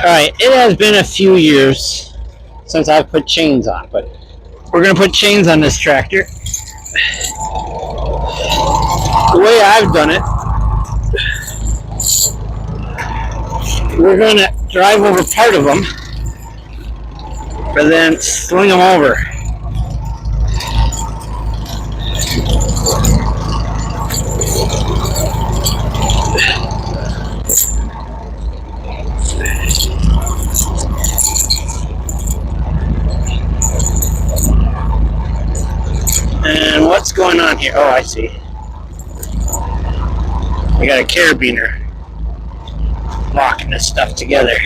Alright, it has been a few years since I've put chains on, but we're going to put chains on this tractor. The way I've done it, we're going to drive over part of them, but then sling them over. And what's going on here? Oh, I see. We got a carabiner locking this stuff together.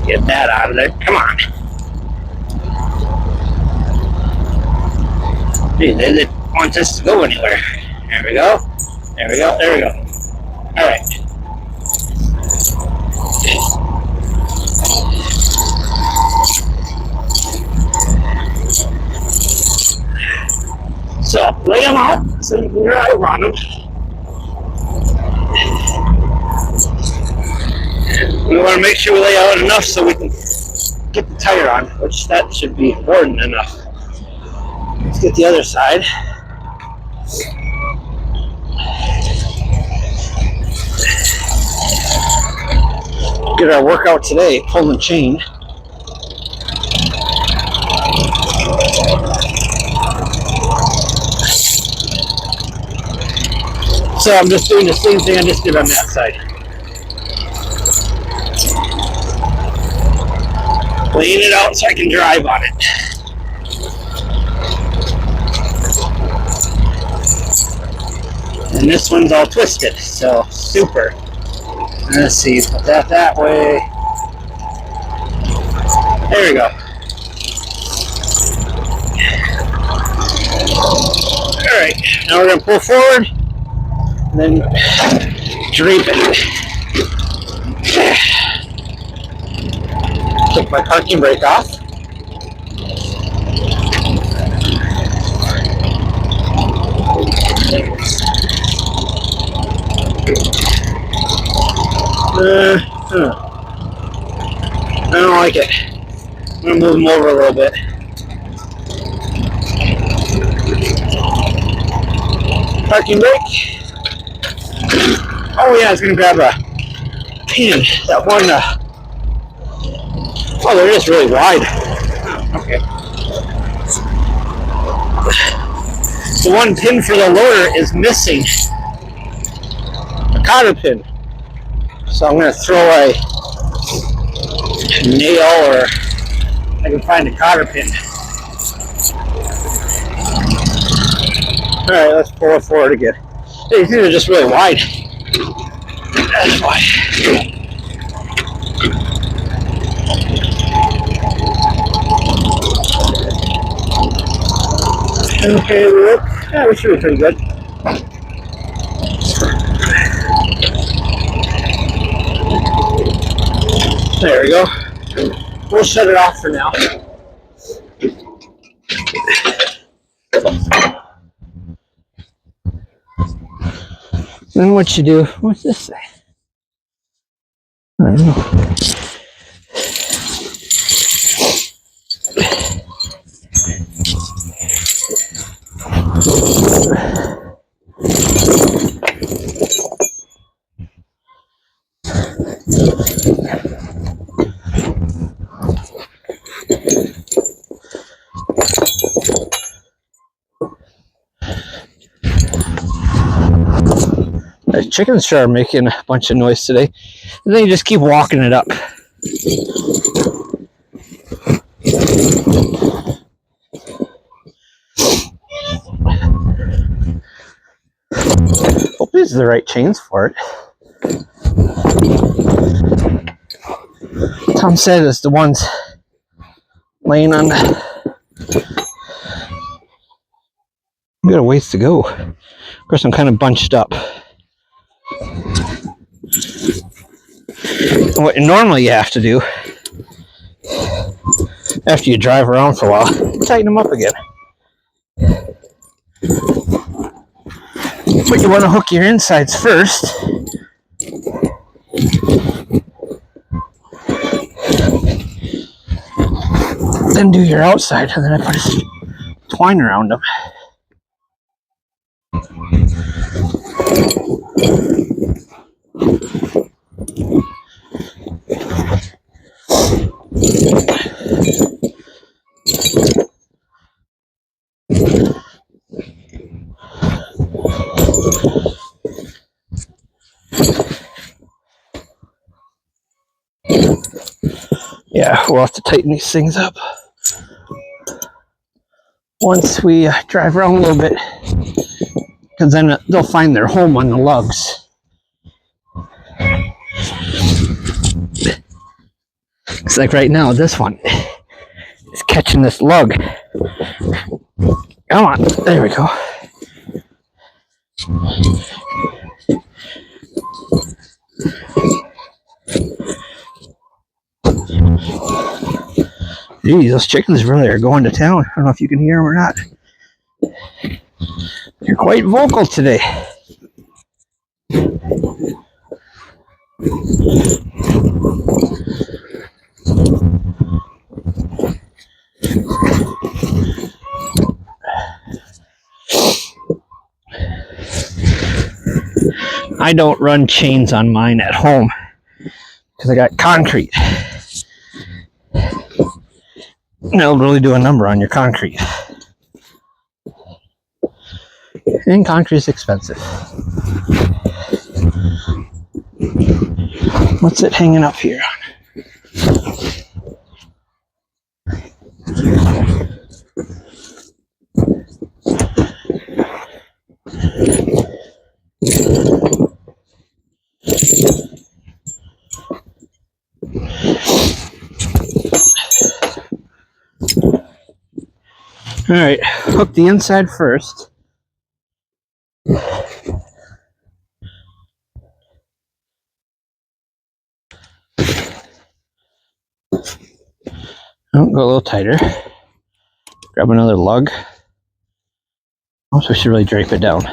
Get that out of there. Come on. Dude, they didn't want this to go anywhere. There we go. There we go. There we go. All right. So lay them out so you can drive on them. We want to make sure we lay out enough so we can get the tire on, which that should be more than enough. Let's get the other side. Get our workout today, pulling the chain. So I'm just doing the same thing I just did on that side. Laying it out so I can drive on it. And this one's all twisted, so super. Let's see, put that way. There we go. Alright, now we're going to pull forward, and then drape it. Take my parking brake off. I don't like it. I'm going to move them over a little bit. Parking brake. Oh yeah, I was going to grab a pin. That one, oh, they're just really wide. Okay. The one pin for the loader is missing. A cotter pin. So I'm going to throw a nail, or I can find a cotter pin. Alright, let's pull it forward again. These are just really wide. That's why. Okay, look. Yeah, we should be pretty good. There we go. We'll shut it off for now. Then what you do, what's this say? I don't know. The chickens sure are making a bunch of noise today. And then you just keep walking it up. Hope these are the right chains for it. Tom said it's the ones laying on the... We got a ways to go. Of course, I'm kind of bunched up. What normally you have to do after you drive around for a while, tighten them up again. But you want to hook your insides first. then do your outside, and then I put a twine around them. Yeah, we'll have to tighten these things up once we drive around a little bit, because then they'll find their home on the lugs. It's like right now, this one is catching this lug. Come on, there we go. Geez, those chickens really are going to town. I don't know if you can hear them or not. You're quite vocal today. I don't run chains on mine at home because I got concrete. It'll really do a number on your concrete. And concrete is expensive. What's it hanging up here on? All right, hook the inside first. Oh, go a little tighter. Grab another lug. Also, we should really drape it down.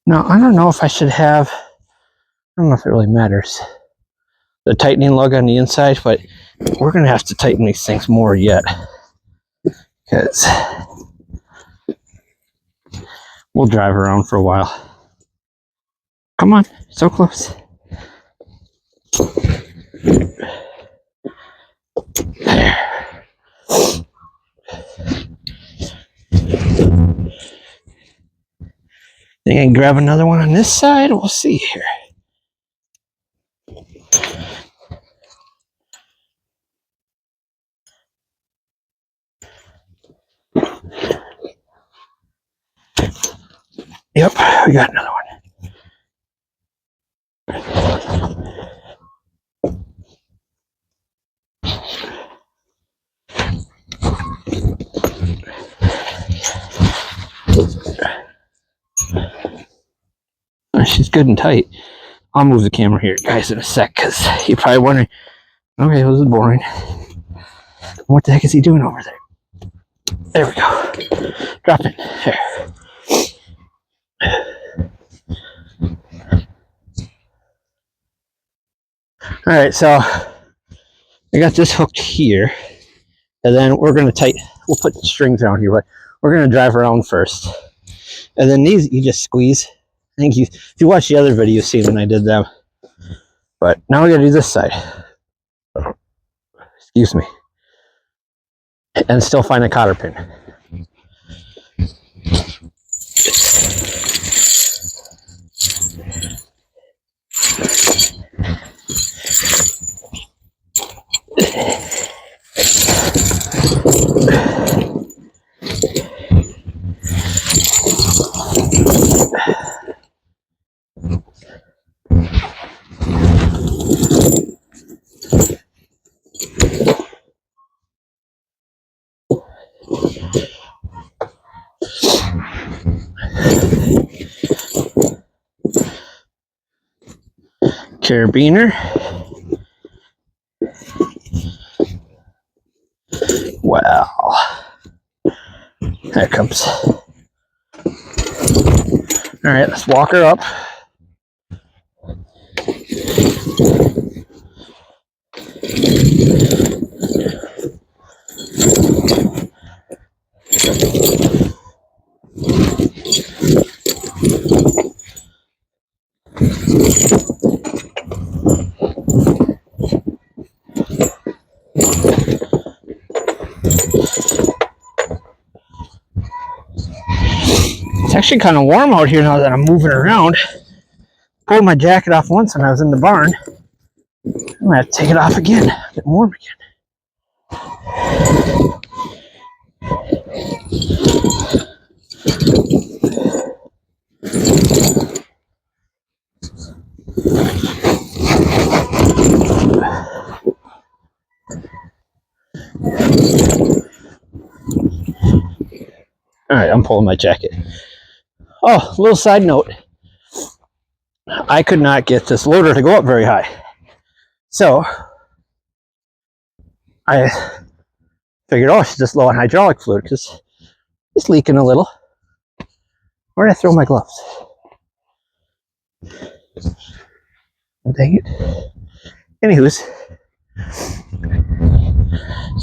Now, I don't know if I should have, I don't know if it really matters, the tightening lug on the inside, but we're going to have to tighten these things more yet, because we'll drive around for a while. Come on, so close. There. Then I can grab another one on this side. We'll see here. Yep, we got another one. She's good and tight. I'll move the camera here, guys, in a sec, because you're probably wondering, okay, this is boring. What the heck is he doing over there? There we go. Drop it. There. All right, so I got this hooked here, and then we're going to we'll put strings around here, but we're going to drive around first. And then these, you just squeeze. I think if you watch the other video, you've seen when I did them. But now we got to do this side. Excuse me. And still find a cotter pin. Carabiner. There it comes. All right, let's walk her up. It's actually kind of warm out here now that I'm moving around. Pulled my jacket off once when I was in the barn. I'm gonna have to take it off again. Get warm again. All right, I'm pulling my jacket. Oh, little side note. I could not get this loader to go up very high. So I figured, oh, it's just low on hydraulic fluid because it's leaking a little. Where did I throw my gloves? Oh, dang it. Anywho's,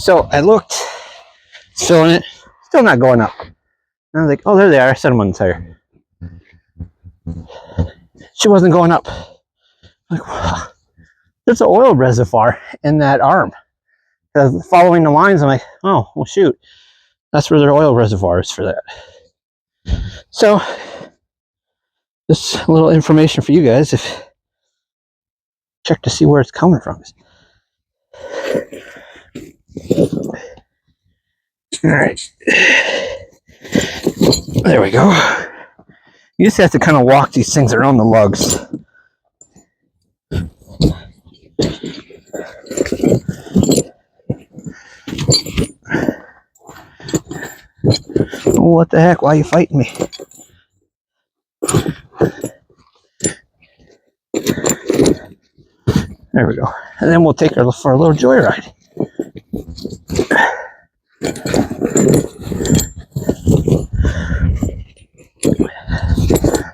so I looked, filling it, still not going up. And I was like, oh, there they are. I set them on the tire. She wasn't going up. I'm like, wow, there's an oil reservoir in that arm. Following the lines, I'm like, oh, well, shoot. That's where their oil reservoir is for that. So, just a little information for you guys. If check to see where it's coming from. All right. There we go. You just have to kind of walk these things around the lugs. What the heck? Why are you fighting me? There we go. And then we'll take her for a little joyride.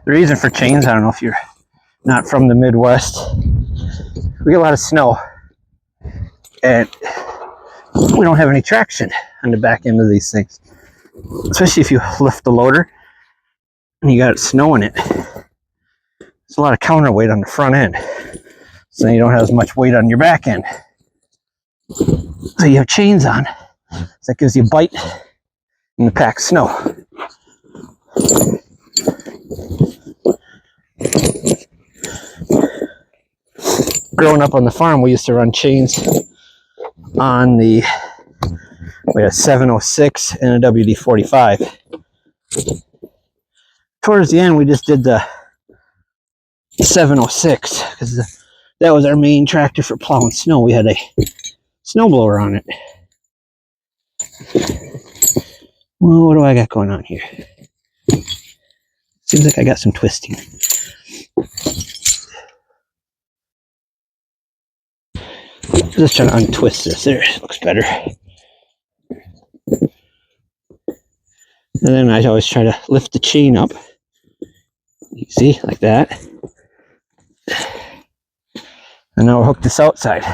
The reason for chains, I don't know if you're not from the Midwest, we get a lot of snow and we don't have any traction on the back end of these things, especially if you lift the loader and you got snow in it. There's a lot of counterweight on the front end, so you don't have as much weight on your back end. So you have chains on, so that gives you a bite in the packed snow. Growing up on the farm, we used to run chains on we had a 706 and a WD-45. Towards the end, we just did the 706 because that was our main tractor for plowing snow. We had a snowblower on it. Well, what do I got going on here? Seems like I got some twisting. Just trying to untwist this. There, looks better. And then I always try to lift the chain up. Easy, like that. And now we'll hook this outside.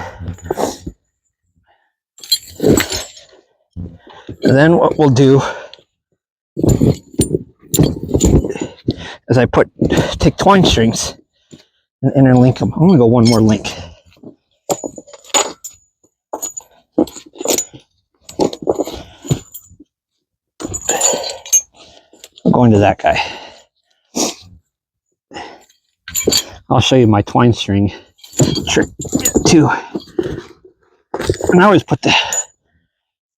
And then what we'll do is take twine strings and interlink them. I'm going to go one more link. I'm going to that guy. I'll show you my twine string trick too. And I always put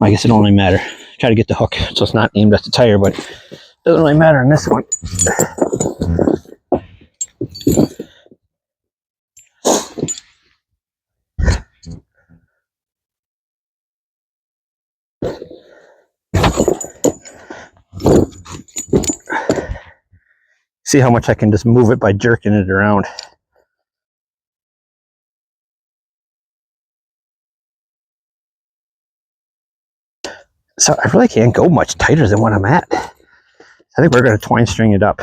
I guess it don't really matter. Try to get the hook so it's not aimed at the tire, but it doesn't really matter in this one. See how much I can just move it by jerking it around. So I really can't go much tighter than what I'm at. I think we're going to twine string it up.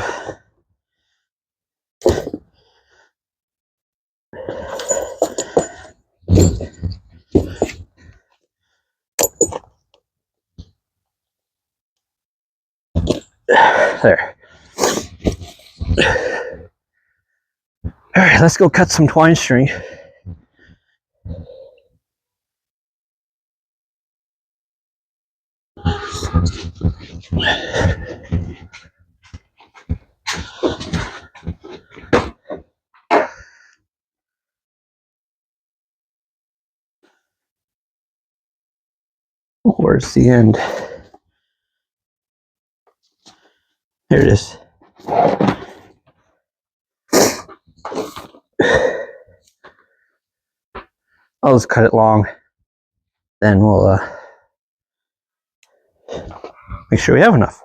There. All right, let's go cut some twine string. Where's the end? There it is. I'll just cut it long. Then we'll make sure we have enough.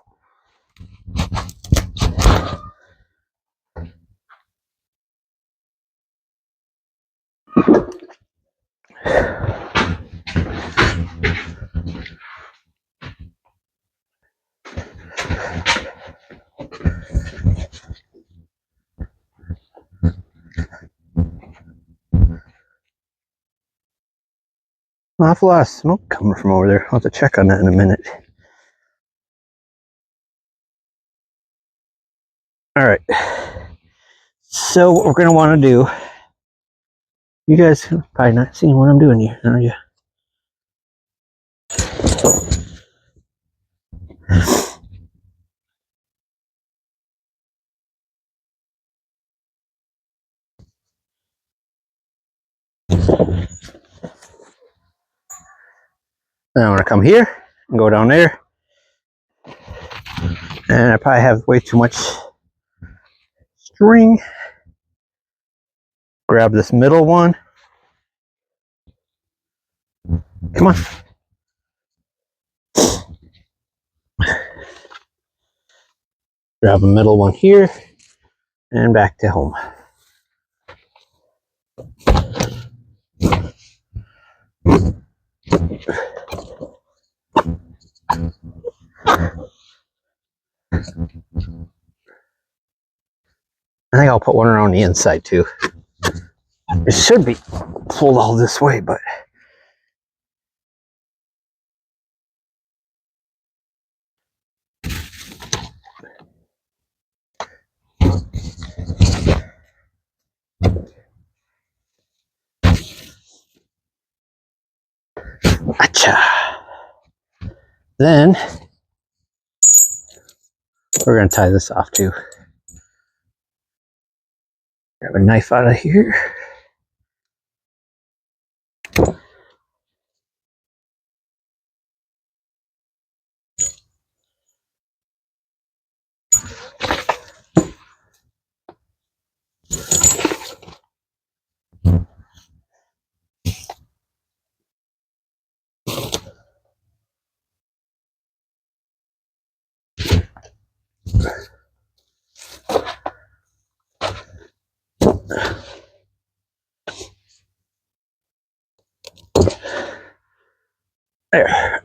An awful lot of smoke coming from over there. I'll have to check on that in a minute. All right. So what we're going to want to do, you guys are probably not seeing what I'm doing here, are you? Then I want to come here and go down there. And I probably have way too much string. Grab this middle one. Come on. Grab a middle one here and back to home. I think I'll put one around the inside too. It should be pulled all this way, but gotcha. Then we're going to tie this off too. Grab a knife out of here. There.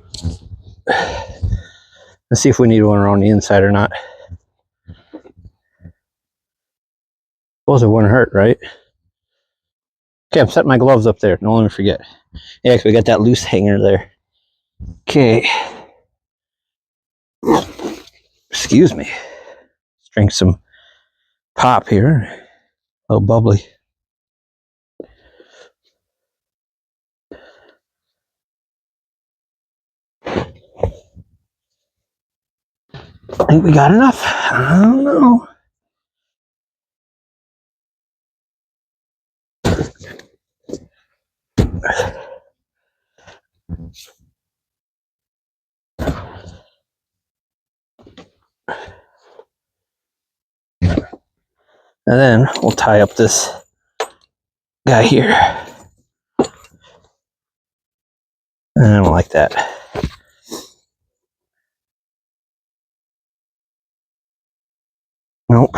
Let's see if we need one around the inside or not. Suppose it wouldn't hurt, right? Okay, I'm setting my gloves up there. Don't let me forget. Yeah, because we got that loose hanger there. Okay. Excuse me. Let's drink some pop here. A little bubbly. I think we got enough. I don't know. And then we'll tie up this guy here. And I don't like that. Nope.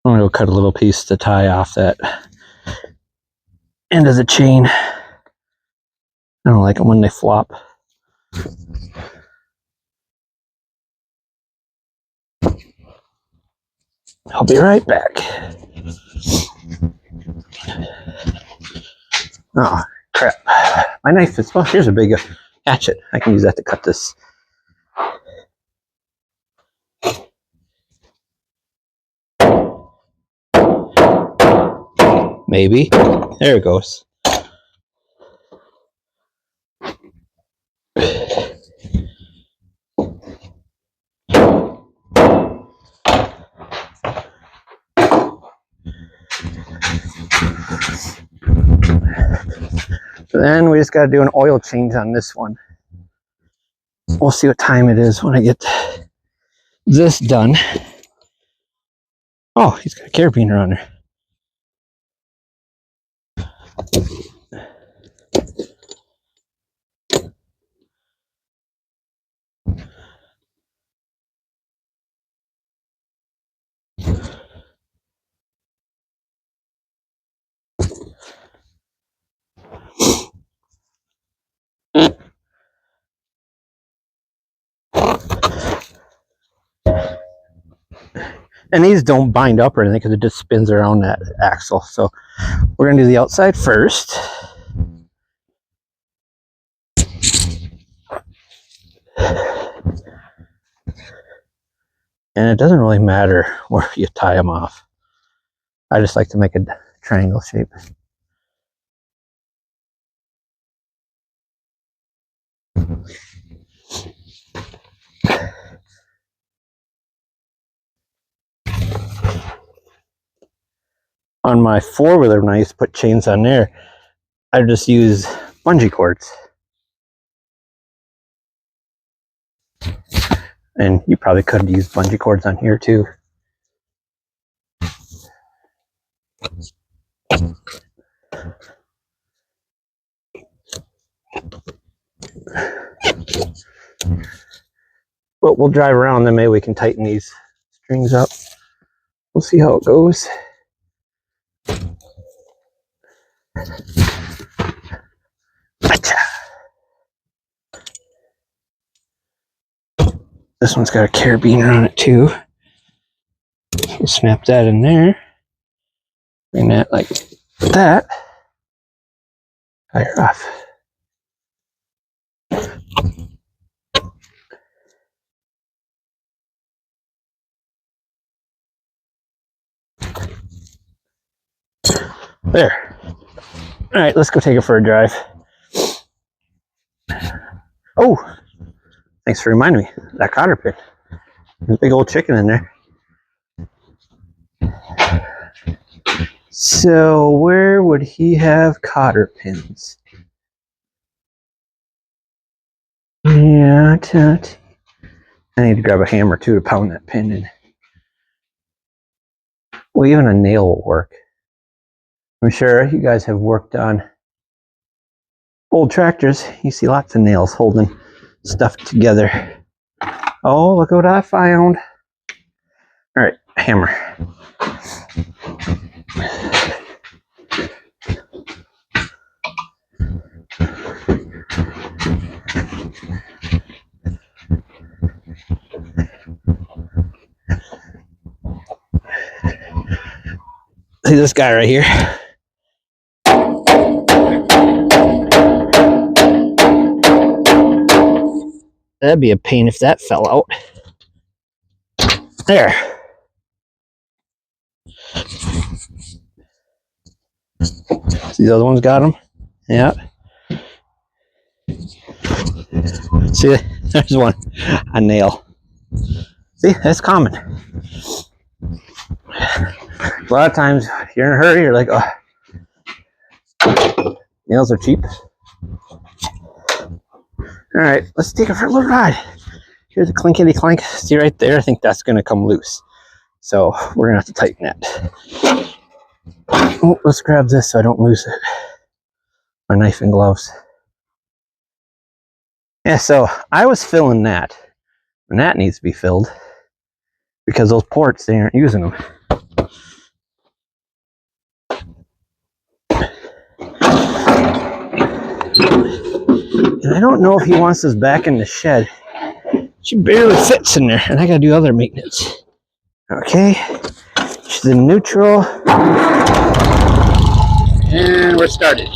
I'm gonna go cut a little piece to tie off that end of the chain. I don't like them when they flop. I'll be right back. Oh, crap. My knife is, well, here's a big hatchet. I can use that to cut this. Maybe. There it goes. So then we just got to do an oil change on this one. We'll see what time it is when I get this done. Oh, he's got a carabiner on there. And these don't bind up or anything because it just spins around that axle. So we're going to do the outside first. And it doesn't really matter where you tie them off. I just like to make a triangle shape. On my four-wheeler, when I used to put chains on there, I just use bungee cords. And you probably could use bungee cords on here too. But we'll drive around, then maybe we can tighten these strings up. We'll see how it goes. Gotcha. This one's got a carabiner on it too. We'll snap that in there. Bring that like that. Fire off. There. All right, let's go take it for a drive. Oh, thanks for reminding me. That cotter pin. There's a big old chicken in there. So where would he have cotter pins? Yeah, I need to grab a hammer too to pound that pin in. Well, even a nail will work. I'm sure you guys have worked on old tractors. You see lots of nails holding stuff together. Oh, look what I found. All right, hammer. See this guy right here? That'd be a pain if that fell out. There. See the other one's got them? Yeah. See, there's one. A nail. See, that's common. A lot of times, if you're in a hurry, you're like, oh, nails are cheap. All right, let's take it for a little ride. Here's a clinkety clank. See right there? I think that's going to come loose. So we're going to have to tighten that. Oh, let's grab this so I don't lose it. My knife and gloves. Yeah, so I was filling that. And that needs to be filled. Because those ports, they aren't using them. And I don't know if he wants us back in the shed. She barely fits in there, and I gotta do other maintenance. Okay, she's in neutral. And we're started.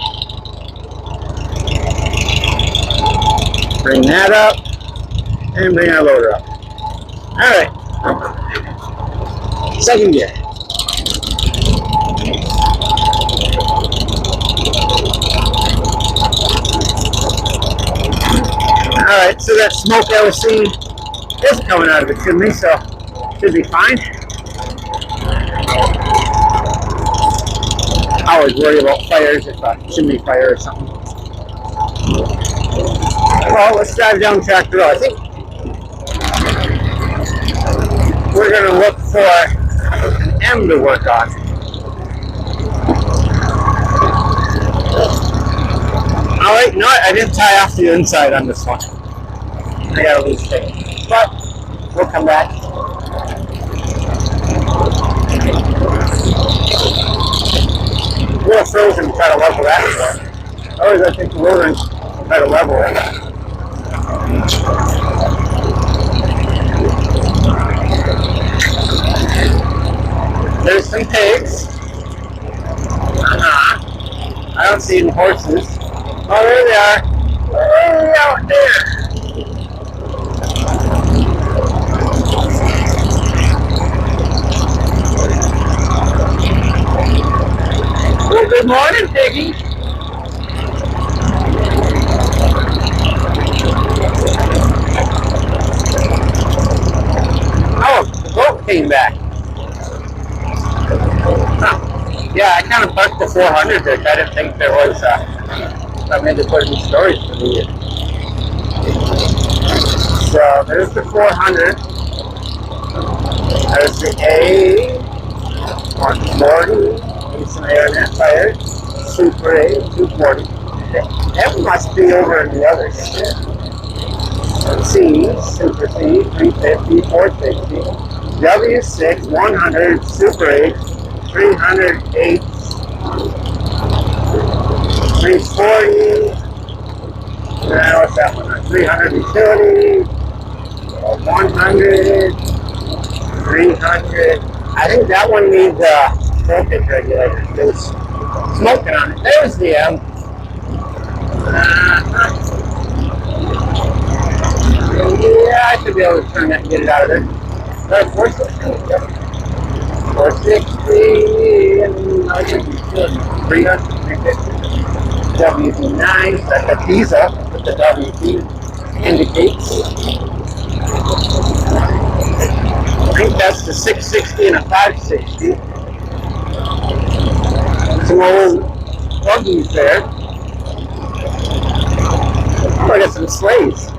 Bring that up, and bring our loader up. Alright. Second gear. Alright, so that smoke I was seeing is coming out of the chimney, so should be fine. I always worry about fires, if a chimney fire or something. Well, let's drive down Tractor Road. I think we're going to look for an M to work on. Alright, you know what? I didn't tie off the inside on this one. I got a loose thing. But we'll come back. We'll frozen and try to level that. Always I think the loader and try to level it. There's some pigs. I don't see any horses. Oh, there they are. Way out there. Well, good morning, piggy. Oh, the boat came back. Huh. Yeah, I kind of parked the 400 there. I didn't think there was, I made to put in stories for the year. So there's the 400. There's the A140. Some Aeronet fires. Super A, 240. That must be over in the other ship. C, Super C, 350, 460. W6, 100, Super 8, 308, 340. Now what's that one? 300 utility, 100, 300. I think that one needs voltage regulator. There's smoking on it. There's the M. Yeah, I should be able to turn that and get it out of there. That's 460. Yep. 460 and I think 300, 350. WD9, that's a diesel that the WD indicates. I think that's the 660 and a 560. Some old buggies there. Oh, I got some sleighs.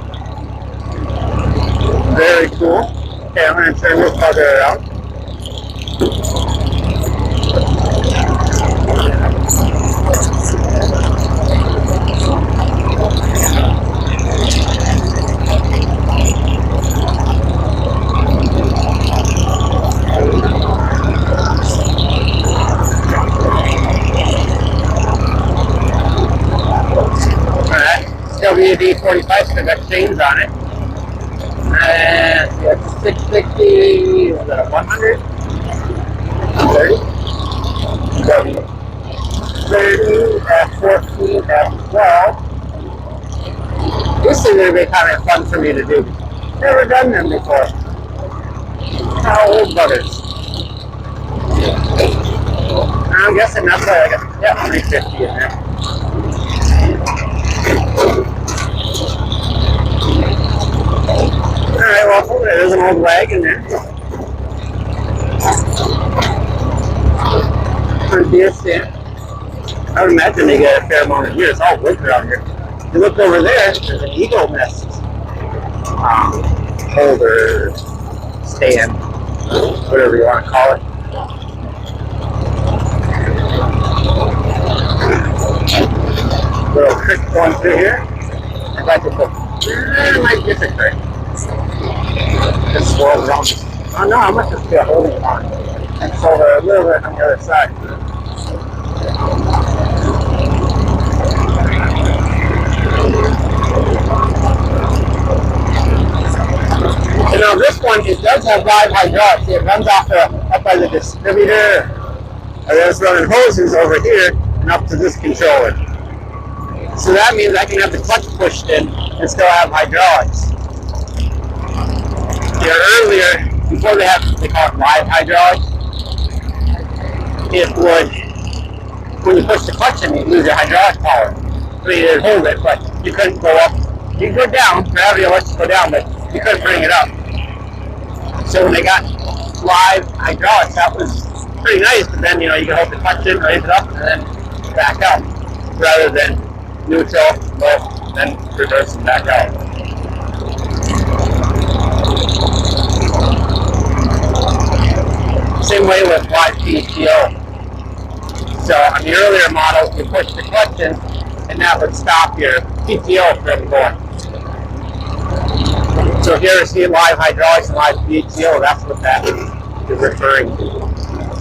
Very cool. Okay, I'm going to turn this bugger around. WD-45 still got chains on it. And it's 660, was that a 100? 30? W30, F14, F12. These things are going to be kind of fun for me to do. Never done them before. How old buggers. I'm guessing that's why I got 350 in there. Alright, well, there's an old wagon there. For deer stand. I would imagine they get a fair amount of deer. It's all wood around here. If you look over there, there's an eagle nest holder stand, whatever you want to call it. Little creek going through here. I got to put, it might get the creek. Just swirl around. Oh no, I must just be a holding pond. And so a little bit on the other side. now this one, it does have live hydraulics. It runs off up by the distributor. And there's running hoses over here and up to this controller. So that means I can have the clutch pushed in and still have hydraulics. Here earlier, before they call it live hydraulics, it would, when you push the clutch in, you lose your hydraulic power. So you didn't hold it, but you couldn't go up. You could go down, gravity lets you go down, but you couldn't bring it up. So when they got live hydraulics, that was pretty nice, but then, you know, you can hold the clutch in, raise it up, and then back out, rather than neutral, low, then reverse and back out. Same way with live PTO. So on the earlier models, you push the clutch in, and that would stop your PTO from going. So here you see live hydraulics and live PTO, that's what that is referring to.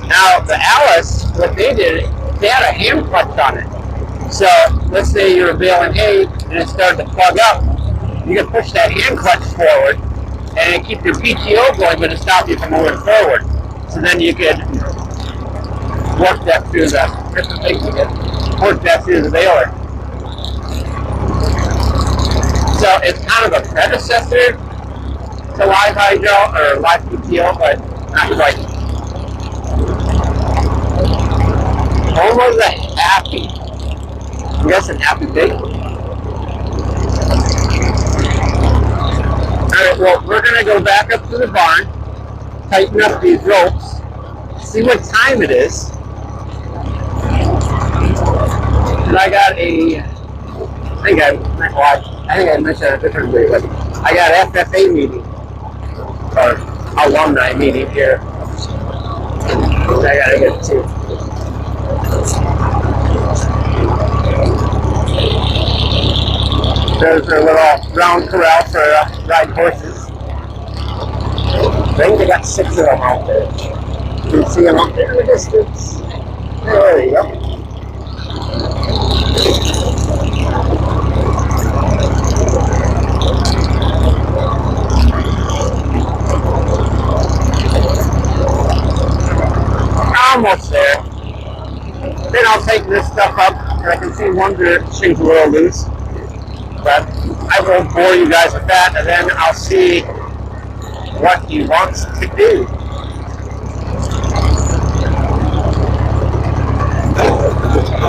Now the Alice, what they did, they had a hand clutch on it. So let's say you were baling hay and it started to plug up, you can push that hand clutch forward and it keep your PTO going, but it stop you from moving forward. So then you could work that through the baler. So it's kind of a predecessor to live hydro or live PTO, but not quite. Almost a happy. I'm guessing happy pig. Alright, well, we're going to go back up to the barn, tighten up these ropes, see what time it is. And I got I think I mentioned it a different way, but I got an FFA meeting, or alumni meeting here, which I got to get to. There's a little round corral for riding horses. I think they got 6 of them out there. You can see them out there in the distance. There you go. Almost there. Then I'll take this stuff up, and I can see one of the strings a little loose. But I won't bore you guys with that, and then I'll see what he wants to do.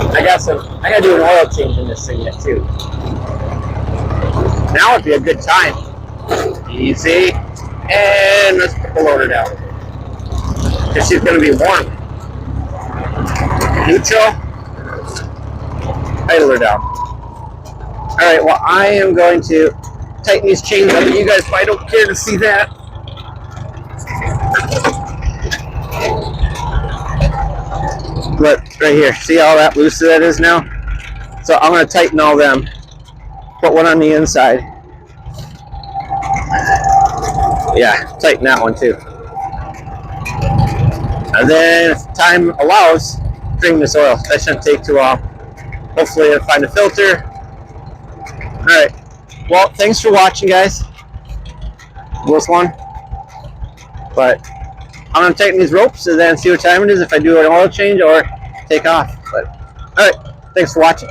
I gotta do an oil change in this thing yet too. Now would be a good time. Easy. And let's put the loader down. Because she's gonna be warm. Neutral. Idle her down. Alright, well I am going to tighten these chains up. You guys probably don't care to see that. But right here, see how that loose that is now? So I'm going to tighten all them. Put one on the inside. Yeah, tighten that one too. And then if time allows, drain this oil. That shouldn't take too long. Hopefully I'll find a filter. Alright, well thanks for watching guys. Close one. But I'm going to tighten these ropes and then see what time it is if I do an oil change or take off. But alright, thanks for watching.